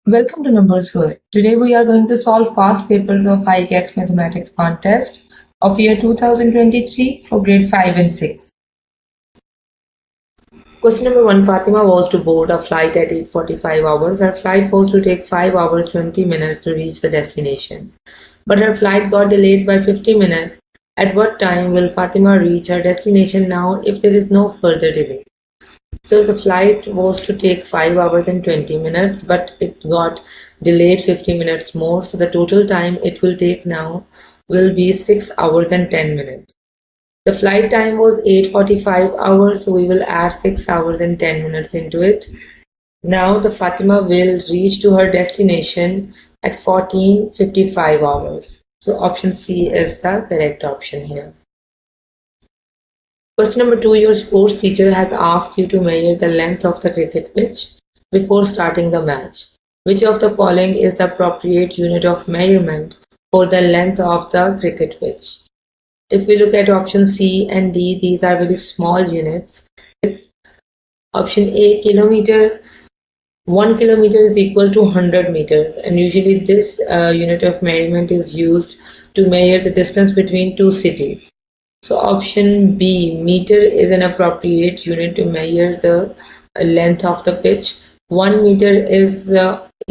Welcome to Numbers World. Today we are going to solve past papers of ICATS Mathematics Contest of year 2023 for grade 5 and 6. Question number 1. Fatima was to board a flight at 8:45 hours. Her flight was to take 5 hours 20 minutes to reach the destination. But her flight got delayed by 50 minutes. At what time will Fatima reach her destination now if there is no further delay? So the flight was to take 5 hours and 20 minutes, but it got delayed 50 minutes more. So the total time it will take now will be 6 hours and 10 minutes. The flight time was 8:45 hours, so we will add 6 hours and 10 minutes into it. Now the Fatima will reach to her destination at 14:55 hours. So option C is the correct option here. Question number 2. Your sports teacher has asked you to measure the length of the cricket pitch before starting the match. Which of the following is the appropriate unit of measurement for the length of the cricket pitch? If we look at option C and D, these are very small units. It's option A, kilometer. 1 kilometer is equal to 100 meters, and usually this unit of measurement is used to measure the distance between two cities. So option B, meter, is an appropriate unit to measure the length of the pitch. 1 meter is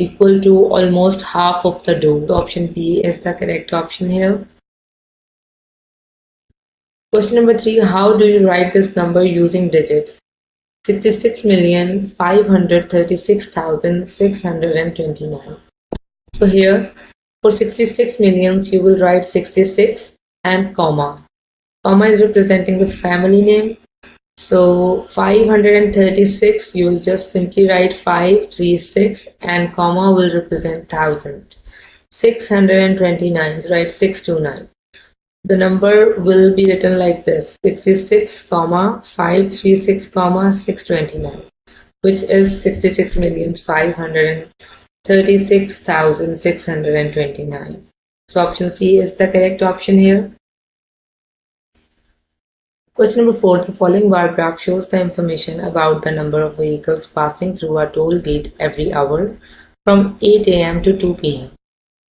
equal to almost half of the dome. So option B is the correct option here. Question number 3. How do you write this number using digits? 66,536,629. So here for 66 millions you will write 66 and comma. Comma is representing the family name. So 536 you will just simply write 536 and comma will represent 1000. 629, so write 629. The number will be written like this: 66, 536, 629, which is 66,536,629. So option C is the correct option here. Question number 4. The following bar graph shows the information about the number of vehicles passing through a toll gate every hour from 8 a.m. to 2 p.m.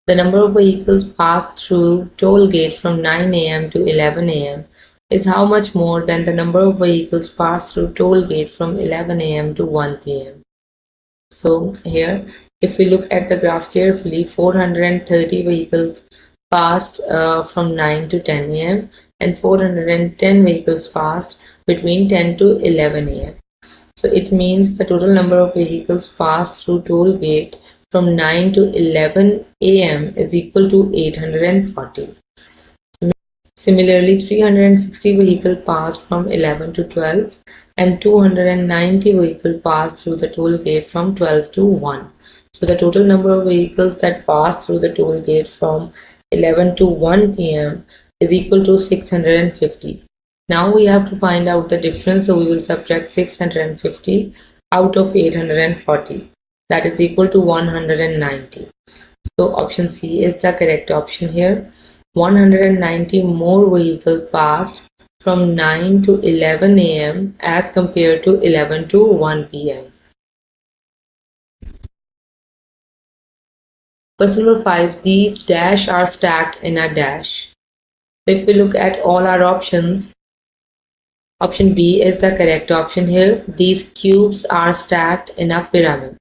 The number of vehicles passed through toll gate from 9 a.m. to 11 a.m. is how much more than the number of vehicles passed through toll gate from 11 a.m. to 1 p.m. So here, if we look at the graph carefully, 430 vehicles passed from 9 to 10 a.m. and 410 vehicles passed between 10 to 11 a.m. So it means the total number of vehicles passed through toll gate from 9 to 11 a.m. is equal to 840. Similarly, 360 vehicles passed from 11 to 12 and 290 vehicles passed through the toll gate from 12 to 1. So the total number of vehicles that passed through the toll gate from 11 to 1 p.m. is equal to 650. Now we have to find out the difference, so we will subtract 650 out of 840. That is equal to 190. So option C is the correct option here. 190 more vehicles passed from 9 to 11 a.m. as compared to 11 to 1 p.m. Question number 5. These dash are stacked in a dash. If we look at all our options, option B is the correct option here. These cubes are stacked in a pyramid.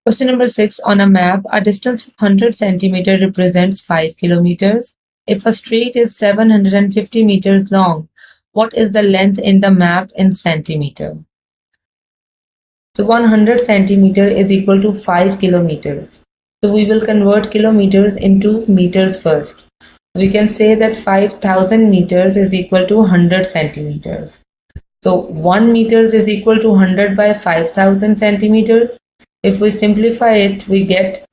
Question number 6. On a map, a distance of 100 centimeters represents 5 kilometers. If a street is 750 meters long, what is the length in the map in centimeter? So 100 centimeter is equal to 5 kilometers. So we will convert kilometers into meters first. We can say that 5,000 meters is equal to 100 centimeters. So 1 meters is equal to 100 by 5,000 centimeters. If we simplify it, we get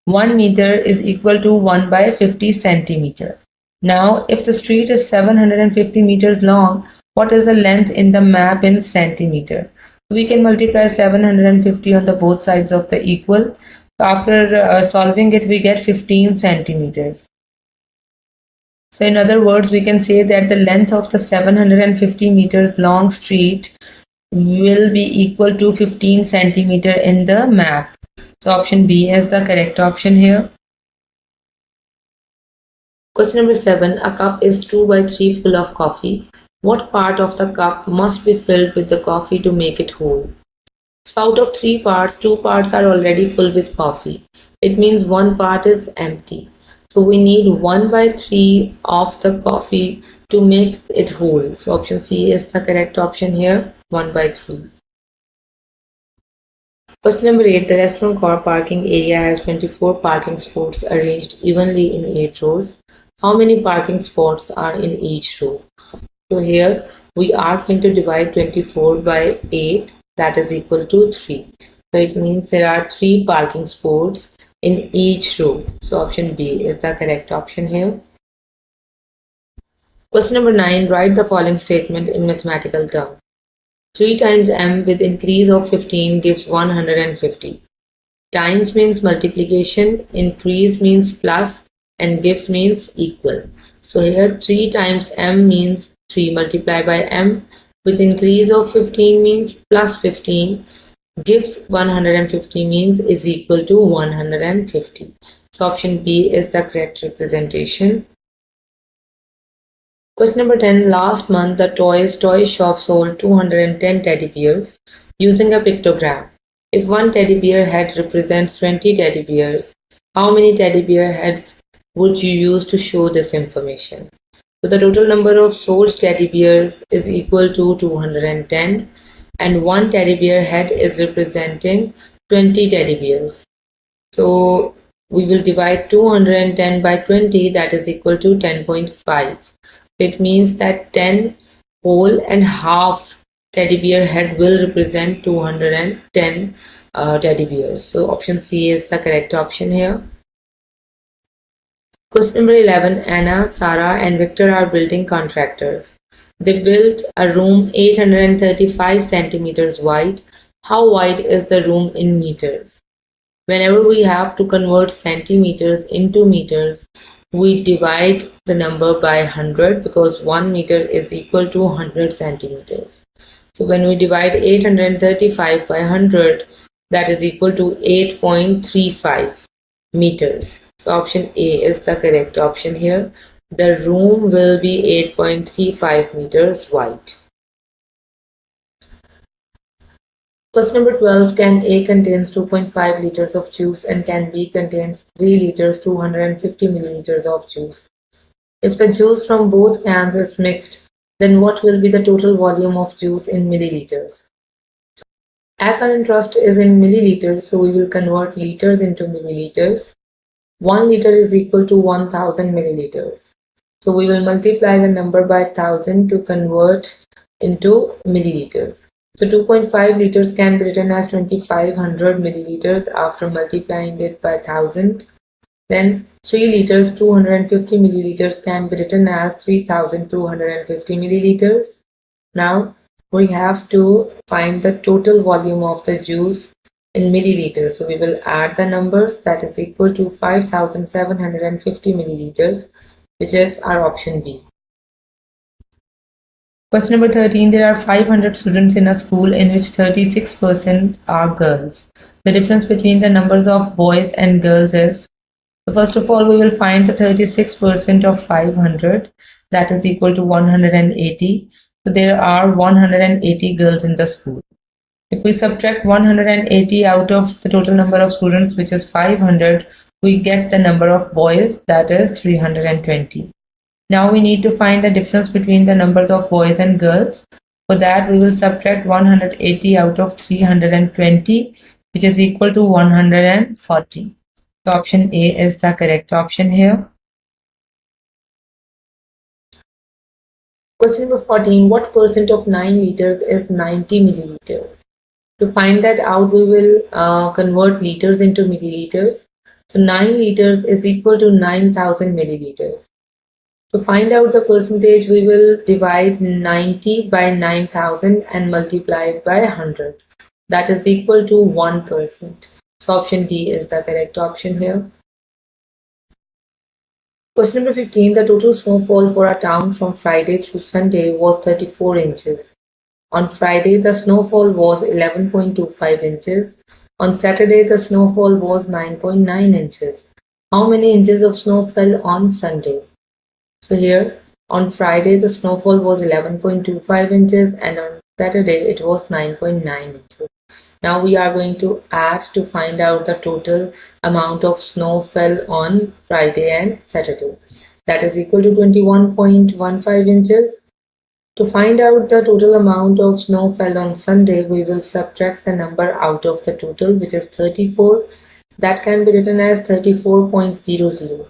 1 meter is equal to 1 by 50 centimeter. Now, if the street is 750 meters long, what is the length in the map in centimeter? We can multiply 750 on the both sides of the equal. After solving it, we get 15 centimeters. So in other words, we can say that the length of the 750 meters long street will be equal to 15 centimeter in the map. So option B is the correct option here. Question number 7. A cup is 2 by 3 full of coffee. What part of the cup must be filled with the coffee to make it whole? So out of 3 parts, 2 parts are already full with coffee. It means one part is empty. So we need 1 by 3 of the coffee to make it whole. So option C is the correct option here, 1 by 3. Question number 8. The restaurant car parking area has 24 parking spots arranged evenly in 8 rows. How many parking spots are in each row? So here we are going to divide 24 by 8, that is equal to 3. So it means there are 3 parking spots in each row. So option B is the correct option here. Question number 9. Write the following statement in mathematical terms. 3 times m with increase of 15 gives 150. Times means multiplication, increase means plus, and gives means equal. So here 3 times m means 3 multiplied by m, with increase of 15 means plus 15, gives 150 means is equal to 150. So option B is the correct representation. Question number 10. Last month, the toy shop sold 210 teddy bears using a pictogram. If one teddy bear head represents 20 teddy bears, how many teddy bear heads would you use to show this information? So the total number of sold teddy bears is equal to 210, and one teddy bear head is representing 20 teddy bears. So we will divide 210 by 20, that is equal to 10.5. It means that 10 whole and half teddy bear head will represent 210 teddy bears. So option C is the correct option here. Question number 11. Anna, Sarah and Victor are building contractors. They built a room 835 centimeters wide. How wide is the room in meters? Whenever we have to convert centimeters into meters, we divide the number by 100 because 1 meter is equal to 100 centimeters. So when we divide 835 by 100, that is equal to 8.35 meters. So option A is the correct option here. The room will be 8.35 meters wide. Question number 12. Can A contains 2.5 liters of juice and can B contains 3 liters 250 milliliters of juice? If the juice from both cans is mixed, then what will be the total volume of juice in milliliters? As our interest is in milliliters, so we will convert liters into milliliters. 1 liter is equal to 1000 milliliters. So we will multiply the number by 1000 to convert into milliliters. So 2.5 liters can be written as 2500 milliliters after multiplying it by 1000. Then 3 liters 250 milliliters can be written as 3250 milliliters. Now we have to find the total volume of the juice in milliliters. So we will add the numbers, that is equal to 5750 milliliters, which is our option B. Question number 13. There are 500 students in a school in which 36% are girls. The difference between the numbers of boys and girls is, so first of all, we will find the 36% of 500, that is equal to 180. So there are 180 girls in the school. If we subtract 180 out of the total number of students, which is 500, we get the number of boys, that is 320. Now we need to find the difference between the numbers of boys and girls. For that, we will subtract 180 out of 320, which is equal to 140. So option A is the correct option here. Question number 14. What percent of 9 liters is 90 milliliters? To find that out, we will convert liters into milliliters. So 9 liters is equal to 9000 milliliters. To find out the percentage, we will divide 90 by 9000 and multiply it by 100. That is equal to 1%. So option D is the correct option here. Question number 15. The total snowfall for a town from Friday through Sunday was 34 inches. On Friday, the snowfall was 11.25 inches. On Saturday, the snowfall was 9.9 inches. How many inches of snow fell on Sunday? So here, on Friday, the snowfall was 11.25 inches and on Saturday, it was 9.9 inches. Now we are going to add to find out the total amount of snow fell on Friday and Saturday. That is equal to 21.15 inches. To find out the total amount of snow fell on Sunday, we will subtract the number out of the total, which is 34. That can be written as 34.00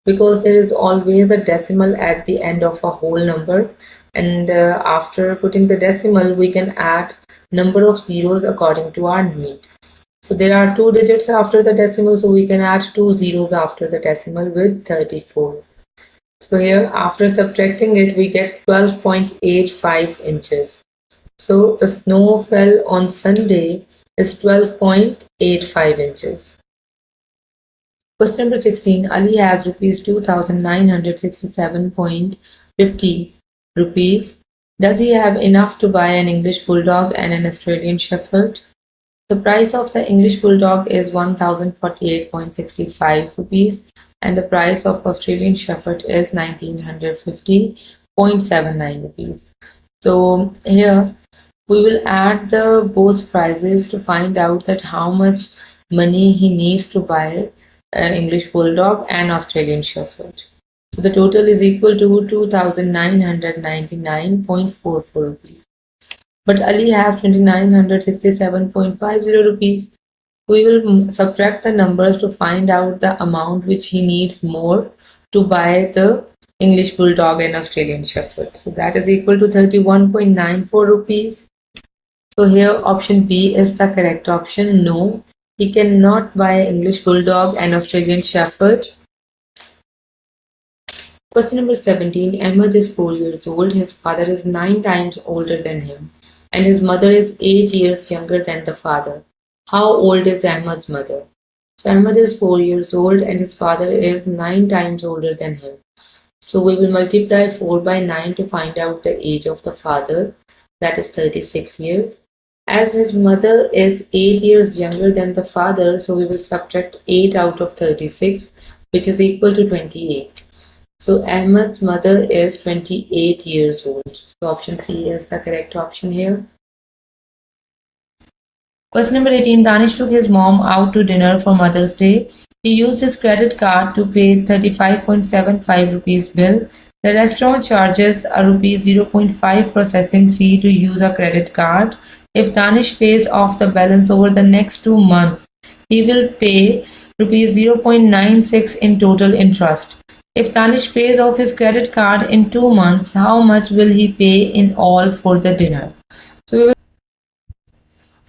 because there is always a decimal at the end of a whole number, and after putting the decimal we can add number of zeros according to our need. So there are two digits after the decimal, so we can add two zeros after the decimal with 34. So here, after subtracting it, we get 12.85 inches. So the snow fell on Sunday is 12.85 inches. Question number 16. Ali has rupees 2,967.50 rupees. Does he have enough to buy an English Bulldog and an Australian Shepherd? The price of the English Bulldog is 1,048.65 rupees and the price of Australian Shepherd is 1,950.79 rupees. So here we will add the both prices to find out that how much money he needs to buy an English Bulldog and Australian Shepherd. So the total is equal to 2,999.44 rupees. But Ali has 2,967.50 rupees. We will subtract the numbers to find out the amount which he needs more to buy the English Bulldog and Australian Shepherd. So that is equal to 31.94 rupees. So here option B is the correct option. No, he cannot buy English Bulldog and Australian Shepherd. Question number 17. Ahmed is 4 years old. His father is 9 times older than him and his mother is 8 years younger than the father. How old is Ahmed's mother? So Ahmed is 4 years old and his father is 9 times older than him. So we will multiply 4 by 9 to find out the age of the father, that is 36 years. As his mother is 8 years younger than the father, so we will subtract 8 out of 36, which is equal to 28. So Ahmed's mother is 28 years old. So option C is the correct option here. Question number 18. Danish took his mom out to dinner for Mother's Day. He used his credit card to pay 35.75 rupees bill. The restaurant charges a rupees 0.5 processing fee to use a credit card. If Danish pays off the balance over the next 2 months, he will pay rupees 0.96 in total interest. If Danish pays off his credit card in 2 months, how much will he pay in all for the dinner? So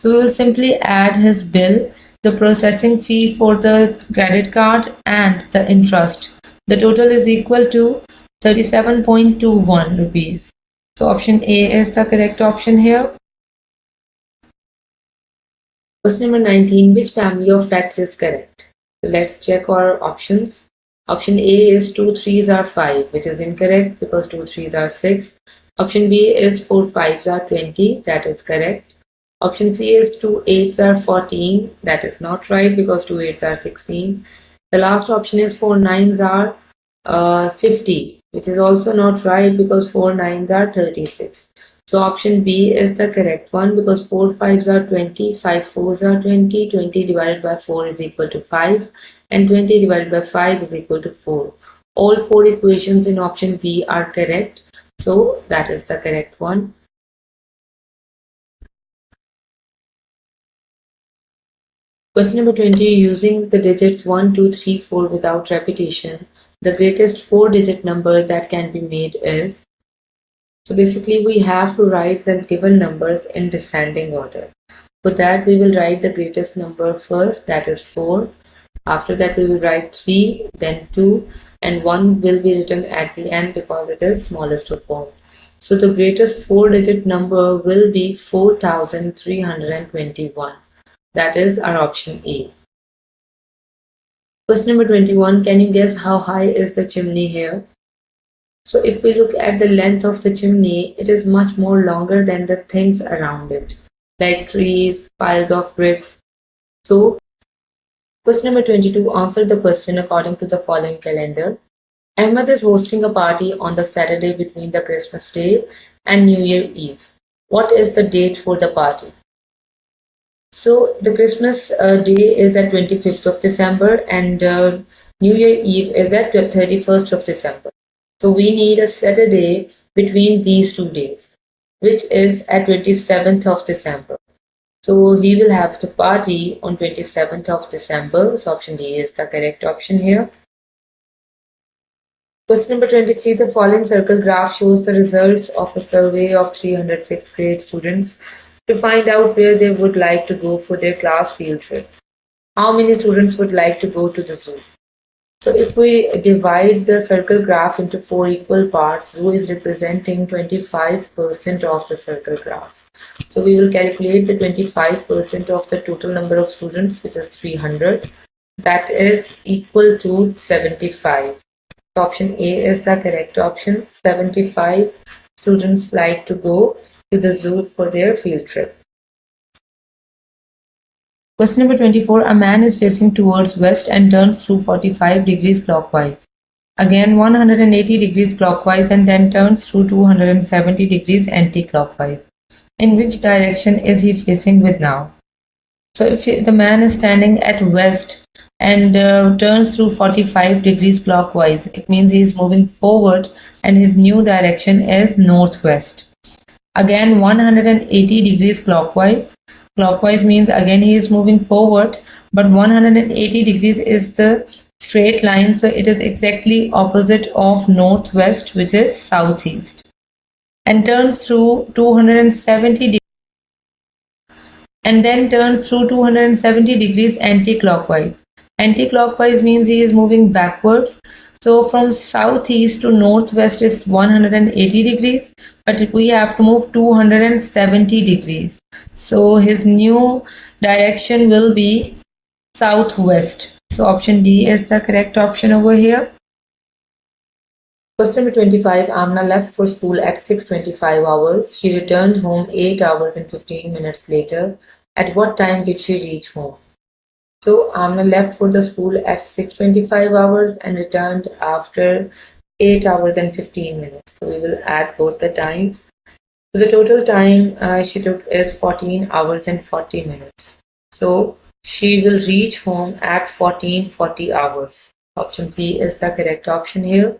we will simply add his bill, the processing fee for the credit card and the interest. The total is equal to 37.21 rupees. So option A is the correct option here. Question number 19. Which family of facts is correct? So let's check our options. Option A is 2 3s are 5, which is incorrect because 2 3s are 6. Option B is 4 5s are 20, that is correct. Option C is 2 8s are 14, that is not right because 2 8s are 16. The last option is 4 9s are 50, which is also not right because 4 9s are 36. So option B is the correct one because 4 5s are 20, 5 4s are 20, 20 divided by 4 is equal to 5 and 20 divided by 5 is equal to 4. All 4 equations in option B are correct. So that is the correct one. Question number 20. Using the digits 1, 2, 3, 4 without repetition, the greatest 4-digit number that can be made is. So basically we have to write the given numbers in descending order. For that we will write the greatest number first, that is 4. After that we will write 3, then 2 and 1 will be written at the end because it is smallest of all. So the greatest 4-digit number will be 4321. That is our option A. Question number 21. Can you guess how high is the chimney here? So if we look at the length of the chimney, it is much more longer than the things around it, like trees, piles of bricks. So, question number 22, answer the question according to the following calendar. Ahmed is hosting a party on the Saturday between the Christmas Day and New Year Eve. What is the date for the party? So the Christmas day is at 25th of December and New Year Eve is at 31st of December. So we need a Saturday between these 2 days, which is at 27th of December. So he will have the party on 27th of December. So option D is the correct option here. Question number 23. The following circle graph shows the results of a survey of 300 fifth grade students to find out where they would like to go for their class field trip. How many students would like to go to the zoo? So if we divide the circle graph into 4 equal parts, zoo is representing 25% of the circle graph. So we will calculate the 25% of the total number of students, which is 300. That is equal to 75. So option A is the correct option. 75 students like to go to the zoo for their field trip. Question number 24. A man is facing towards west and turns through 45 degrees clockwise. Again 180 degrees clockwise and then turns through 270 degrees anti-clockwise. In which direction is he facing with now? So if the man is standing at west and turns through 45 degrees clockwise, it means he is moving forward and his new direction is northwest. Again 180 degrees clockwise. Clockwise means again he is moving forward, but 180 degrees is the straight line, so it is exactly opposite of northwest, which is southeast, and turns through 270 degrees and then turns through 270 degrees anti-clockwise. Anti-clockwise means he is moving backwards. So from southeast to northwest is 180 degrees, but we have to move 270 degrees. So his new direction will be southwest. So option D is the correct option over here. Question number 25. Amna left for school at 6:25 hours. She returned home 8 hours and 15 minutes later. At what time did she reach home? So Amna left for the school at 6:25 hours and returned after 8 hours and 15 minutes. So we will add both the times. So the total time she took is 14 hours and 40 minutes. So she will reach home at 14:40 hours. Option C is the correct option here.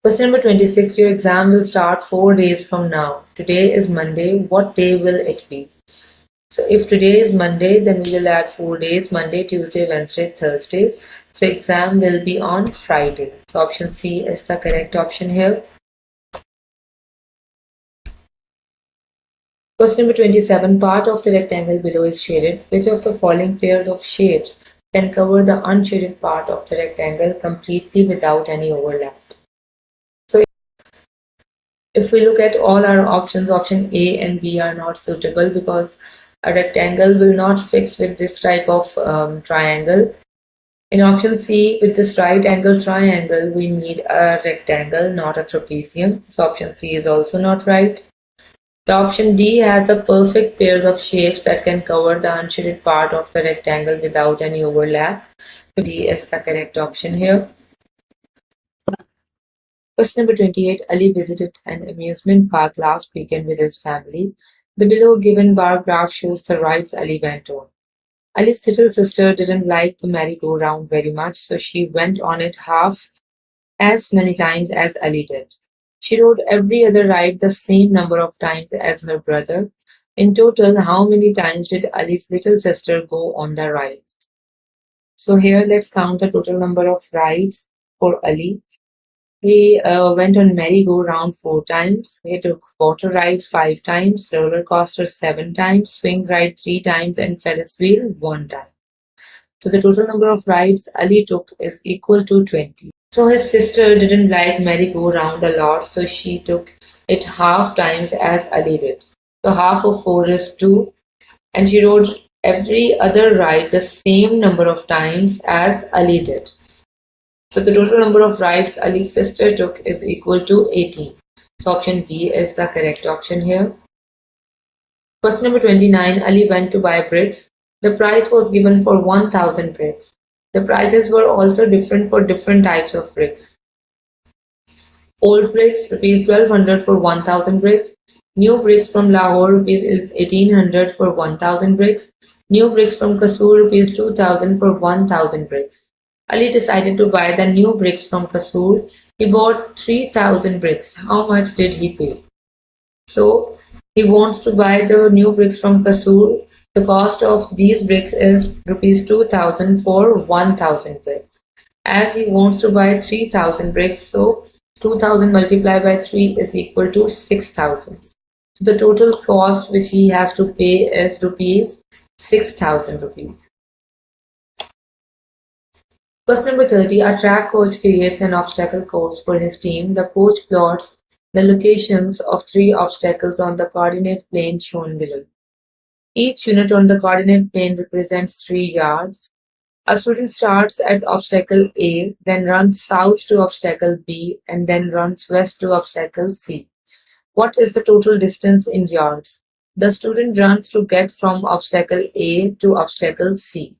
Question number 26. Your exam will start 4 days from now. Today is Monday. What day will it be? So if today is Monday, then we will add 4 days: Monday, Tuesday, Wednesday, Thursday. So exam will be on Friday. So option C is the correct option here. Question number 27. Part of the rectangle below is shaded. Which of the following pairs of shapes can cover the unshaded part of the rectangle completely without any overlap? So if we look at all our options, option A and B are not suitable because a rectangle will not fix with this type of triangle. In option C, with this right angle triangle, we need a rectangle, not a trapezium. So option C is also not right. The option D has the perfect pairs of shapes that can cover the unshaded part of the rectangle without any overlap. So D is the correct option here. Question number 28. Ali visited an amusement park last weekend with his family. The below given bar graph shows the rides Ali went on. Ali's little sister didn't like the merry-go-round very much, so she went on it half as many times as Ali did. She rode every other ride the same number of times as her brother. In total, how many times did Ali's little sister go on the rides? So here, let's count the total number of rides for Ali. He went on merry-go-round 4 times. He took water ride 5 times, roller coaster 7 times, swing ride 3 times, and Ferris wheel 1 time. So the total number of rides Ali took is equal to 20. So his sister didn't like merry-go-round a lot, so she took it half times as Ali did. So half of 4 is 2, and she rode every other ride the same number of times as Ali did. So the total number of rides Ali's sister took is equal to 18. So option B is the correct option here. Question number 29. Ali went to buy bricks. The price was given for 1000 bricks. The prices were also different for different types of bricks. Old bricks rupees 1200 for 1000 bricks. New bricks from Lahore rupees 1800 for 1000 bricks. New bricks from Kasur rupees 2000 for 1000 bricks. Ali decided to buy the new bricks from Kasur. He bought 3000 bricks. How much did he pay? So he wants to buy the new bricks from Kasur. The cost of these bricks is rupees 2000 for 1000 bricks. As he wants to buy 3000 bricks, so 2000 multiplied by 3 is equal to 6000. So the total cost which he has to pay is rupees 6000 rupees. Question number 30. A track coach creates an obstacle course for his team. The coach plots the locations of 3 obstacles on the coordinate plane shown below. Each unit on the coordinate plane represents 3 yards. A student starts at obstacle A, then runs south to obstacle B, and then runs west to obstacle C. What is the total distance in yards? The student runs to get from obstacle A to obstacle C.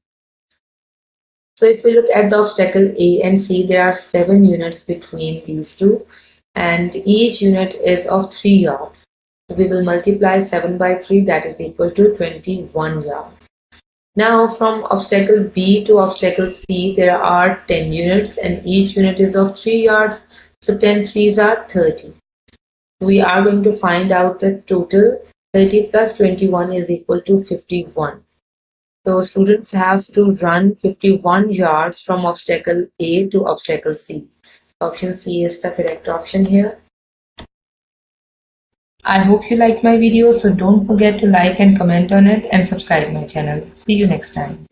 So if we look at the obstacle A and C, there are 7 units between these two, and each unit is of 3 yards. So we will multiply 7 by 3, that is equal to 21 yards. Now from obstacle B to obstacle C, there are 10 units and each unit is of 3 yards. So 10 threes are 30. We are going to find out the total. 30 plus 21 is equal to 51. So students have to run 51 yards from obstacle A to obstacle C. Option C is the correct option here. I hope you liked my video, so don't forget to like and comment on it and subscribe my channel. See you next time.